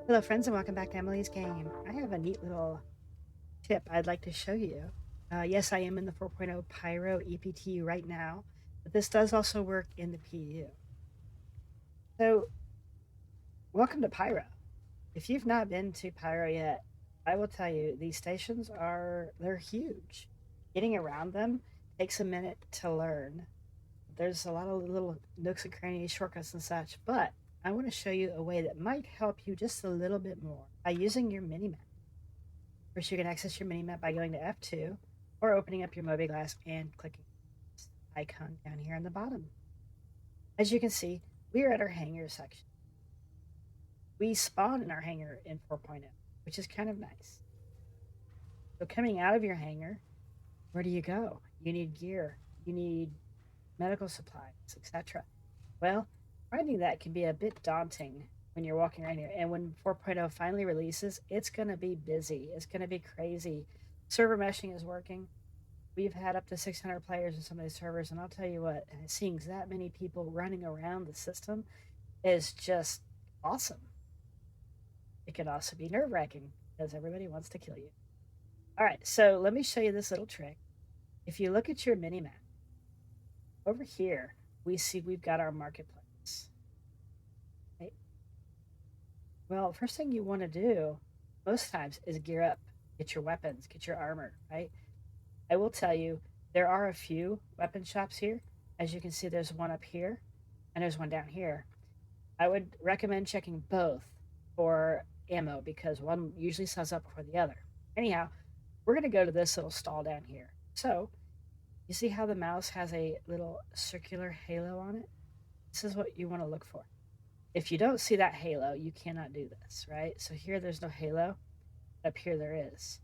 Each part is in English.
Hello, friends, and welcome back to Emily's Game. I have a neat little tip I'd like to show you. Yes, I am in the 4.0 Pyro EPT right now, but this does also work in the PU. So, welcome to Pyro. If you've not been to Pyro yet, I will tell you these stations they're huge. Getting around them takes a minute to learn. There's a lot of little nooks and crannies, shortcuts and such, but I want to show you a way that might help you just a little bit more by using your minimap. First, you can access your minimap by going to F2 or opening up your mobiGlass and clicking this icon down here on the bottom. As you can see, we are at our hangar section. We spawn in our hangar in 4.0, which is kind of nice. So coming out of your hangar, where do you go? You need gear, you need medical supplies, etc. Well, finding that can be a bit daunting when you're walking around here. And when 4.0 finally releases, it's going to be busy. It's going to be crazy. Server meshing is working. We've had up to 600 players in some of these servers, and I'll tell you what, seeing that many people running around the system is just awesome. It can also be nerve-wracking because everybody wants to kill you. All right, so let me show you this little trick. If you look at your mini map, over here, we see we've got our marketplace. Right? Well, first thing you want to do most times is gear up, get your weapons, get your armor, right? I will tell you, there are a few weapon shops here. As you can see, there's one up here and there's one down here. I would recommend checking both for ammo because one usually sells up before the other. Anyhow, we're going to go to this little stall down here. So, you see how the mouse has a little circular halo on it? This is what you want to look for. If you don't see that halo, you cannot do this, right? So here there's no halo. Up here there is.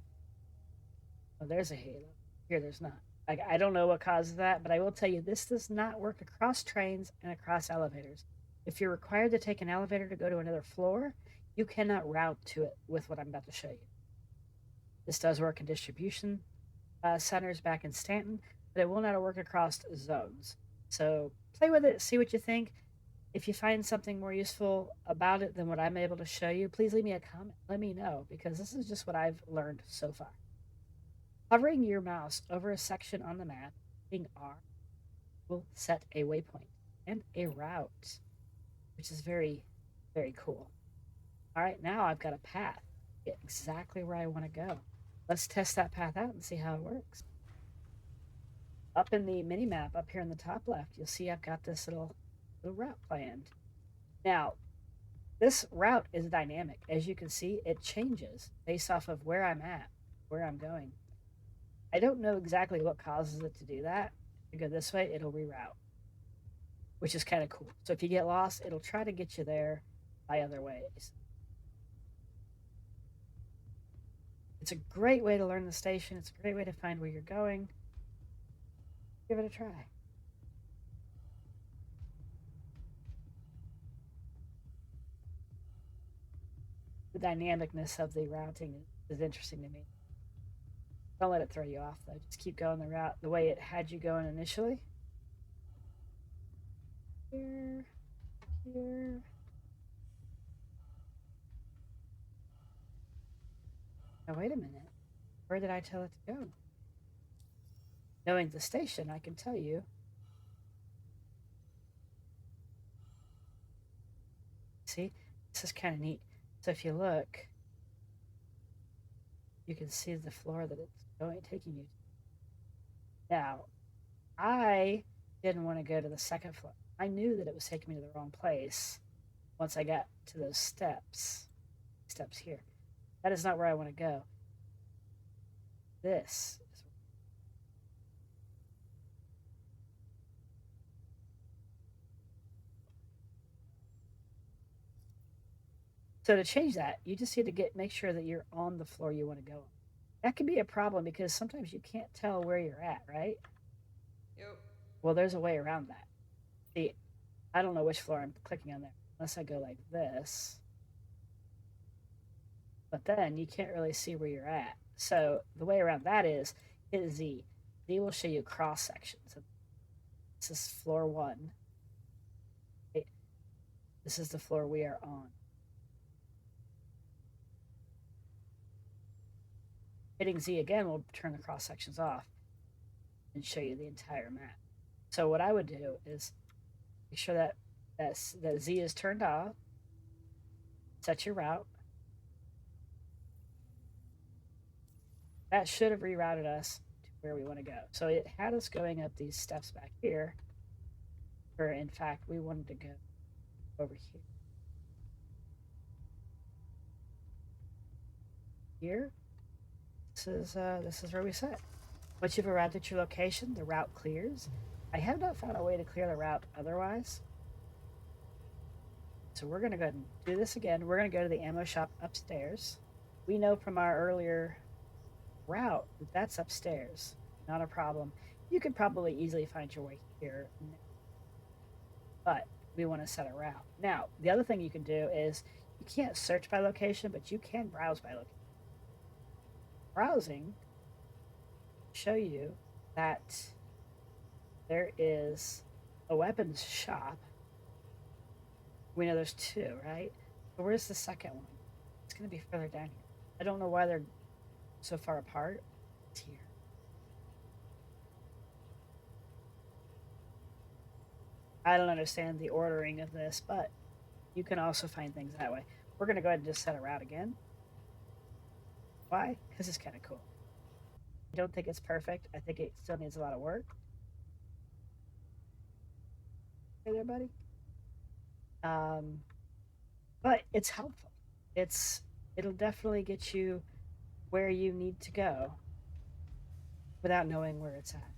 Oh, there's a halo. Here there's not. Like, I don't know what causes that, but I will tell you this does not work across trains and across elevators. If you're required to take an elevator to go to another floor, you cannot route to it with what I'm about to show you. This does work in distribution centers back in Stanton, but it will not work across zones. So play with it, see what you think. If you find something more useful about it than what I'm able to show you, please leave me a comment. Let me know because this is just what I've learned so far. Hovering your mouse over a section on the map, hitting R, will set a waypoint and a route, which is very, very cool. All right, now I've got a path, get exactly where I want to go. Let's test that path out and see how it works. Up in the mini map, up here in the top left, you'll see I've got this little route planned. Now, this route is dynamic. As you can see, it changes based off of where I'm at, where I'm going. I don't know exactly what causes it to do that. If you go this way, it'll reroute, which is kind of cool. So if you get lost, it'll try to get you there by other ways. It's a great way to learn the station. It's a great way to find where you're going. Give it a try. The dynamicness of the routing is interesting to me. Don't let it throw you off, though. Just keep going the route the way it had you going initially. Here, here. Now, wait a minute. Where did I tell it to go? Knowing the station, I can tell you. See, this is kind of neat. So if you look, you can see the floor that it's taking you to. Now, I didn't want to go to the second floor. I knew that it was taking me to the wrong place once I got to those steps here. That is not where I want to go. This is. So to change that, you just need to make sure that you're on the floor you want to go. That can be a problem because sometimes you can't tell where you're at, right? Yep. Well, there's a way around that. See, I don't know which floor I'm clicking on there unless I go like this. But then you can't really see where you're at. So the way around that is hit Z. Z will show you cross sections. So this is floor 1. Okay. This is the floor we are on. Hitting Z again will turn the cross sections off and show you the entire map. So what I would do is make sure that Z is turned off, set your route. That should have rerouted us to where we want to go. So it had us going up these steps back here, where in fact we wanted to go over here. Here, this is where we set. Once you've arrived at your location, the route clears. I have not found a way to clear the route otherwise. So we're going to go ahead and do this again. We're going to go to the ammo shop upstairs. We know from our earlier route that that's upstairs. Not a problem. You could probably easily find your way here. But we want to set a route. Now, the other thing you can do is you can't search by location, but you can browse by location. Browsing show you that there is a weapons shop. We know there's two, right? But where's the second one? It's going to be further down here. I don't know why they're so far apart. It's here. I don't understand the ordering of this, but you can also find things that way. We're going to go ahead and just set a route again. Why? Because it's kind of cool. I don't think it's perfect. I think it still needs a lot of work. Hey there, buddy. But it's helpful. It'll definitely get you where you need to go without knowing where it's at.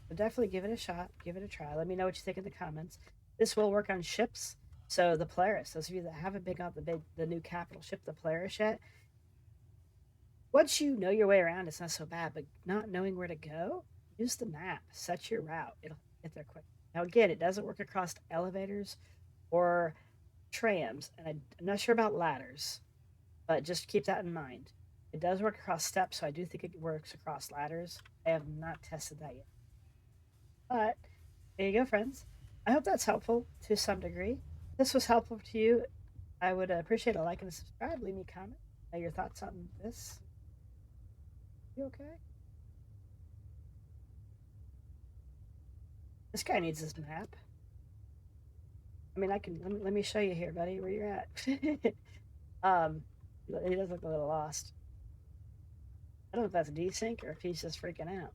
So definitely give it a shot, give it a try. Let me know what you think in the comments. This will work on ships. So the Polaris, those of you that haven't been on the new capital ship, the Polaris yet, once you know your way around, it's not so bad. But not knowing where to go, use the map, set your route. It'll get there quick. Now again, it doesn't work across elevators or trams, and I'm not sure about ladders, but just keep that in mind. It does work across steps, so I do think it works across ladders. I have not tested that yet. But there you go, friends. I hope that's helpful to some degree. If this was helpful to you, I would appreciate a like and a subscribe. Leave me a comment. Your thoughts on this. You okay? This guy needs his map. I mean, let me show you here, buddy, where you're at. He does look a little lost. I don't know if that's desync or if he's just freaking out.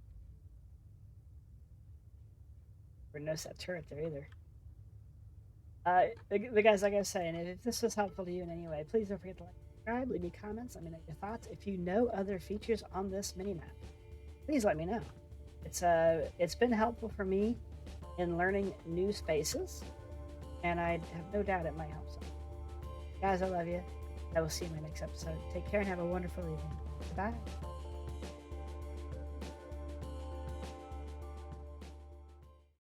Or knows that turret there either. The guys, like I was saying, if this was helpful to you in any way, please don't forget to like, subscribe, leave me comments, let me know your thoughts. If you know other features on this minimap, please let me know. It's been helpful for me in learning new spaces, and I have no doubt it might help some. Guys, I love you. I will see you in my next episode. Take care and have a wonderful evening. Bye.